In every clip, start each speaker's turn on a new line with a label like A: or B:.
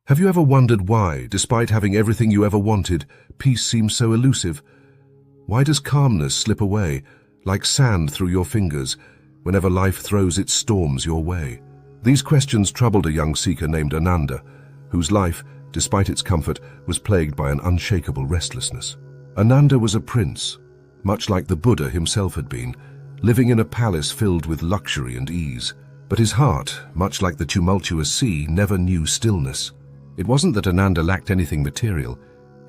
A: Have you ever wondered why, despite having everything you ever wanted, peace seems so elusive? Why does calmness slip away, like sand through your fingers, whenever life throws its storms your way? These questions troubled a young seeker named Ananda, whose life, despite its comfort, was plagued by an unshakable restlessness. Ananda was a prince, much like the Buddha himself had been, living in a palace filled with luxury and ease. But his heart, much like the tumultuous sea, never knew stillness. It wasn't that Ananda lacked anything material.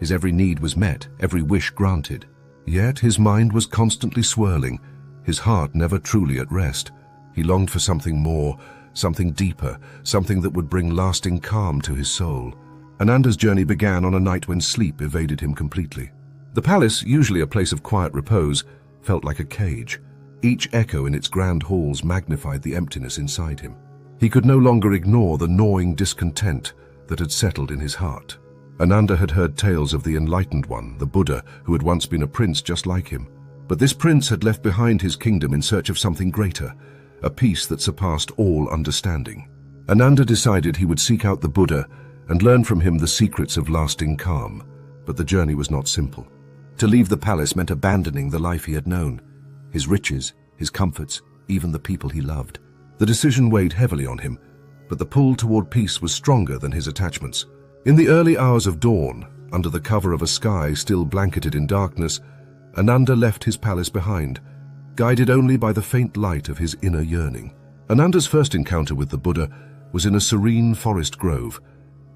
A: His every need was met, every wish granted. Yet his mind was constantly swirling, his heart never truly at rest. He longed for something more, something deeper, something that would bring lasting calm to his soul. Ananda's journey began on a night when sleep evaded him completely. The palace, usually a place of quiet repose, felt like a cage. Each echo in its grand halls magnified the emptiness inside him. He could no longer ignore the gnawing discontent that had settled in his heart. Ananda had heard tales of the enlightened one, the Buddha, who had once been a prince just like him. But this prince had left behind his kingdom in search of something greater, a peace that surpassed all understanding. Ananda decided he would seek out the Buddha and learn from him the secrets of lasting calm. But the journey was not simple. To leave the palace meant abandoning the life he had known, his riches, his comforts, even the people he loved. The decision weighed heavily on him, but the pull toward peace was stronger than his attachments. In the early hours of dawn, under the cover of a sky still blanketed in darkness, Ananda left his palace behind, guided only by the faint light of his inner yearning. Ananda's first encounter with the Buddha was in a serene forest grove,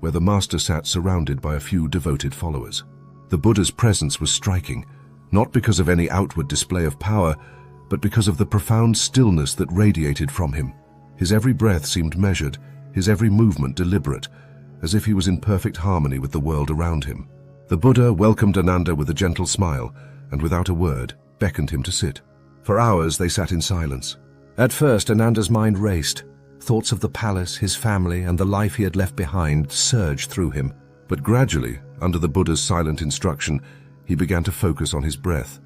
A: where the master sat surrounded by a few devoted followers. The Buddha's presence was striking, not because of any outward display of power, but because of the profound stillness that radiated from him. His every breath seemed measured, his every movement deliberate, as if he was in perfect harmony with the world around him. The Buddha welcomed Ananda with a gentle smile, and without a word, beckoned him to sit. For hours they sat in silence. At first Ananda's mind raced. Thoughts of the palace, his family, and the life he had left behind surged through him. But gradually, under the Buddha's silent instruction, he began to focus on his breath,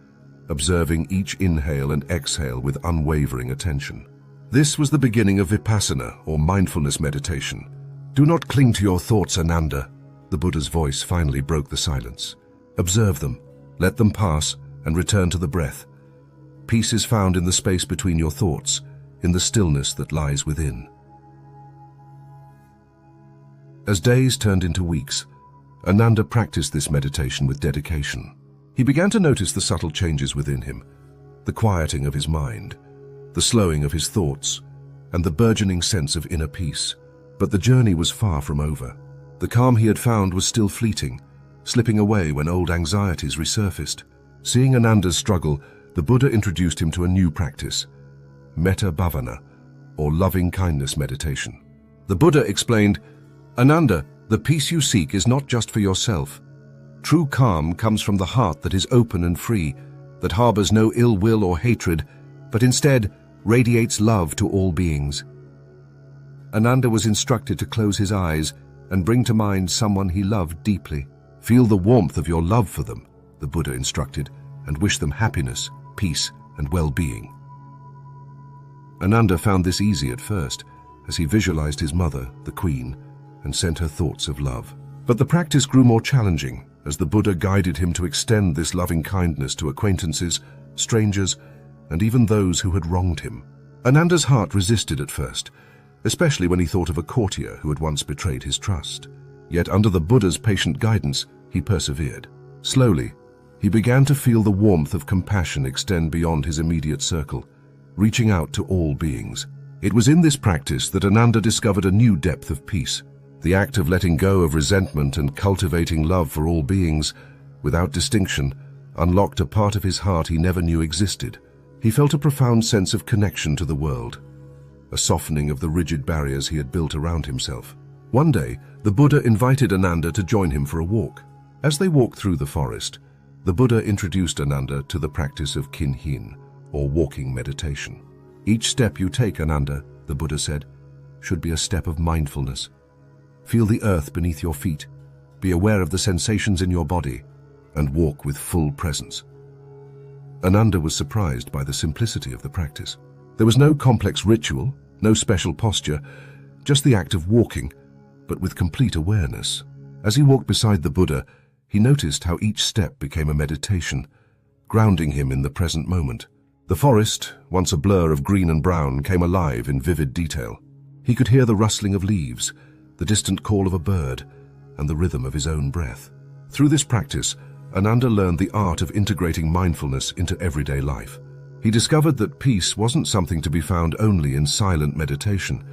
A: observing each inhale and exhale with unwavering attention. This was the beginning of vipassana, or mindfulness meditation. Do not cling to your thoughts, Ananda. The Buddha's voice finally broke the silence. Observe them, let them pass, and return to the breath. Peace is found in the space between your thoughts, in the stillness that lies within. As days turned into weeks, Ananda practiced this meditation with dedication. He began to notice the subtle changes within him, the quieting of his mind, the slowing of his thoughts, and the burgeoning sense of inner peace. But the journey was far from over. The calm he had found was still fleeting, slipping away when old anxieties resurfaced. Seeing Ananda's struggle, the Buddha introduced him to a new practice, metta bhavana, or loving-kindness meditation. The Buddha explained, Ananda, the peace you seek is not just for yourself. True calm comes from the heart that is open and free, that harbors no ill will or hatred, but instead radiates love to all beings. Ananda was instructed to close his eyes and bring to mind someone he loved deeply. Feel the warmth of your love for them, the Buddha instructed, and wish them happiness, peace, and well-being. Ananda found this easy at first, as he visualized his mother, the Queen, and sent her thoughts of love. But the practice grew more challenging as the Buddha guided him to extend this loving kindness to acquaintances, strangers, and even those who had wronged him. Ananda's heart resisted at first, especially when he thought of a courtier who had once betrayed his trust. Yet under the Buddha's patient guidance, he persevered. Slowly, he began to feel the warmth of compassion extend beyond his immediate circle, reaching out to all beings. It was in this practice that Ananda discovered a new depth of peace. The act of letting go of resentment and cultivating love for all beings, without distinction, unlocked a part of his heart he never knew existed. He felt a profound sense of connection to the world, a softening of the rigid barriers he had built around himself. One day, the Buddha invited Ananda to join him for a walk. As they walked through the forest, the Buddha introduced Ananda to the practice of kinhin, or walking meditation. Each step you take, Ananda, the Buddha said, should be a step of mindfulness. Feel the earth beneath your feet, be aware of the sensations in your body, and walk with full presence. Ananda was surprised by the simplicity of the practice. There was no complex ritual, no special posture, just the act of walking, but with complete awareness. As he walked beside the Buddha, he noticed how each step became a meditation, grounding him in the present moment. The forest, once a blur of green and brown, came alive in vivid detail. He could hear the rustling of leaves, the distant call of a bird, and the rhythm of his own breath. Through this practice, Ananda learned the art of integrating mindfulness into everyday life. He discovered that peace wasn't something to be found only in silent meditation,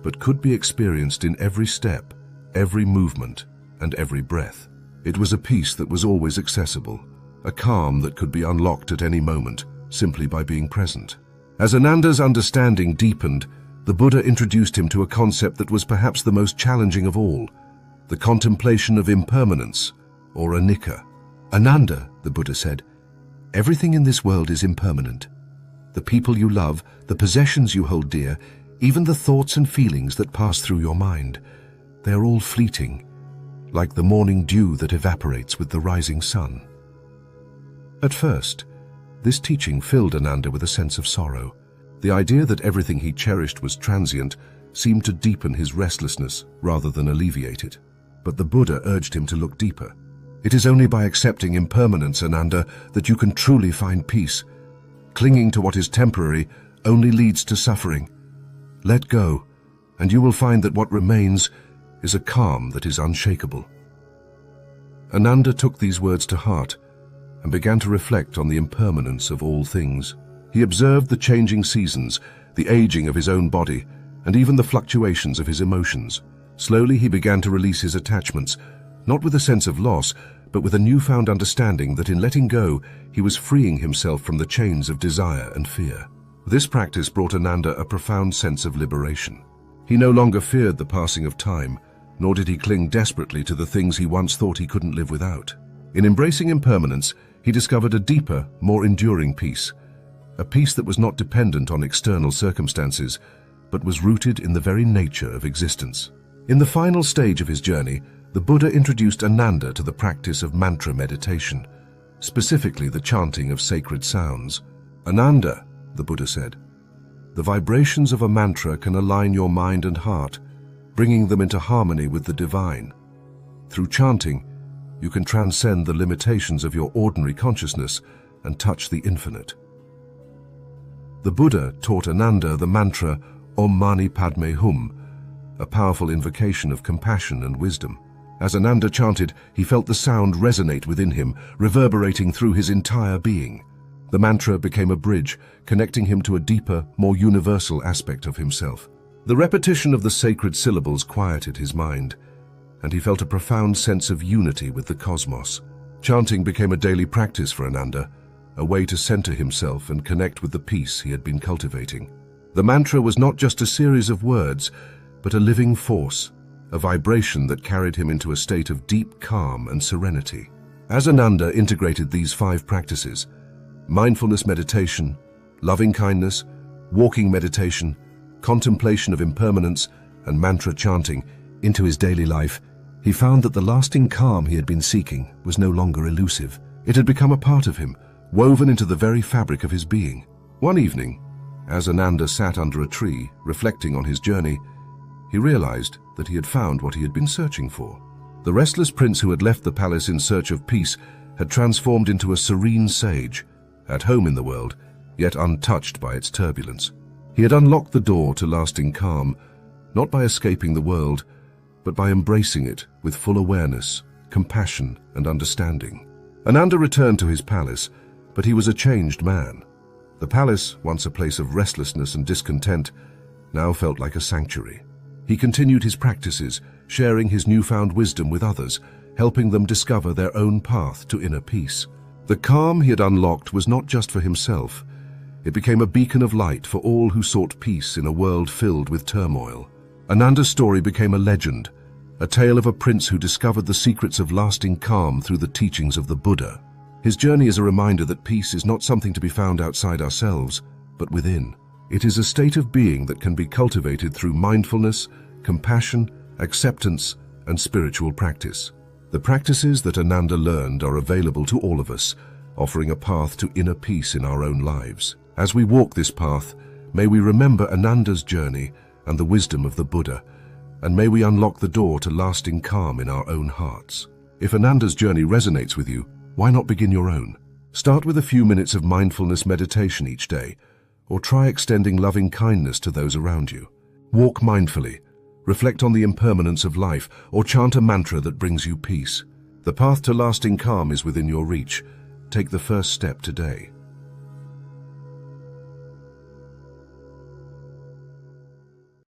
A: but could be experienced in every step, every movement, and every breath. It was a peace that was always accessible, a calm that could be unlocked at any moment, simply by being present. As Ananda's understanding deepened, the Buddha introduced him to a concept that was perhaps the most challenging of all, the contemplation of impermanence, or anicca. Ananda, the Buddha said, everything in this world is impermanent. The people you love, the possessions you hold dear, even the thoughts and feelings that pass through your mind, they are all fleeting, like the morning dew that evaporates with the rising sun. At first, this teaching filled Ananda with a sense of sorrow. The idea that everything he cherished was transient seemed to deepen his restlessness rather than alleviate it. But the Buddha urged him to look deeper. It is only by accepting impermanence, Ananda, that you can truly find peace. Clinging to what is temporary only leads to suffering. Let go, and you will find that what remains is a calm that is unshakable. Ananda took these words to heart and began to reflect on the impermanence of all things. He observed the changing seasons, the aging of his own body, and even the fluctuations of his emotions. Slowly he began to release his attachments, not with a sense of loss, but with a newfound understanding that in letting go, he was freeing himself from the chains of desire and fear. This practice brought Ananda a profound sense of liberation. He no longer feared the passing of time, nor did he cling desperately to the things he once thought he couldn't live without. In embracing impermanence, he discovered a deeper, more enduring peace, a peace that was not dependent on external circumstances, but was rooted in the very nature of existence. In the final stage of his journey, the Buddha introduced Ananda to the practice of mantra meditation, specifically the chanting of sacred sounds. Ananda, the Buddha said, the vibrations of a mantra can align your mind and heart, bringing them into harmony with the divine. Through chanting, you can transcend the limitations of your ordinary consciousness and touch the infinite. The Buddha taught Ananda the mantra Om Mani Padme Hum, a powerful invocation of compassion and wisdom. As Ananda chanted, he felt the sound resonate within him, reverberating through his entire being. The mantra became a bridge, connecting him to a deeper, more universal aspect of himself. The repetition of the sacred syllables quieted his mind, and he felt a profound sense of unity with the cosmos. Chanting became a daily practice for Ananda, a way to center himself and connect with the peace he had been cultivating. The mantra was not just a series of words, but a living force, a vibration that carried him into a state of deep calm and serenity. As Ananda integrated these 5 practices, mindfulness meditation, loving kindness, walking meditation, contemplation of impermanence, and mantra chanting, into his daily life, he found that the lasting calm he had been seeking was no longer elusive. It had become a part of him, woven into the very fabric of his being. One evening, as Ananda sat under a tree, reflecting on his journey, he realized that he had found what he had been searching for. The restless prince who had left the palace in search of peace had transformed into a serene sage, at home in the world, yet untouched by its turbulence. He had unlocked the door to lasting calm, not by escaping the world, but by embracing it with full awareness, compassion, and understanding. Ananda returned to his palace, but he was a changed man. The palace, once a place of restlessness and discontent, now felt like a sanctuary. He continued his practices, sharing his newfound wisdom with others, helping them discover their own path to inner peace. The calm he had unlocked was not just for himself. It became a beacon of light for all who sought peace in a world filled with turmoil. Ananda's story became a legend, a tale of a prince who discovered the secrets of lasting calm through the teachings of the Buddha. His journey is a reminder that peace is not something to be found outside ourselves, but within. It is a state of being that can be cultivated through mindfulness, compassion, acceptance, and spiritual practice. The practices that Ananda learned are available to all of us, offering a path to inner peace in our own lives. As we walk this path, may we remember Ananda's journey and the wisdom of the Buddha, and may we unlock the door to lasting calm in our own hearts. If Ananda's journey resonates with you, why not begin your own? Start with a few minutes of mindfulness meditation each day, or try extending loving kindness to those around you. Walk mindfully, reflect on the impermanence of life, or chant a mantra that brings you peace. The path to lasting calm is within your reach. Take the first step today.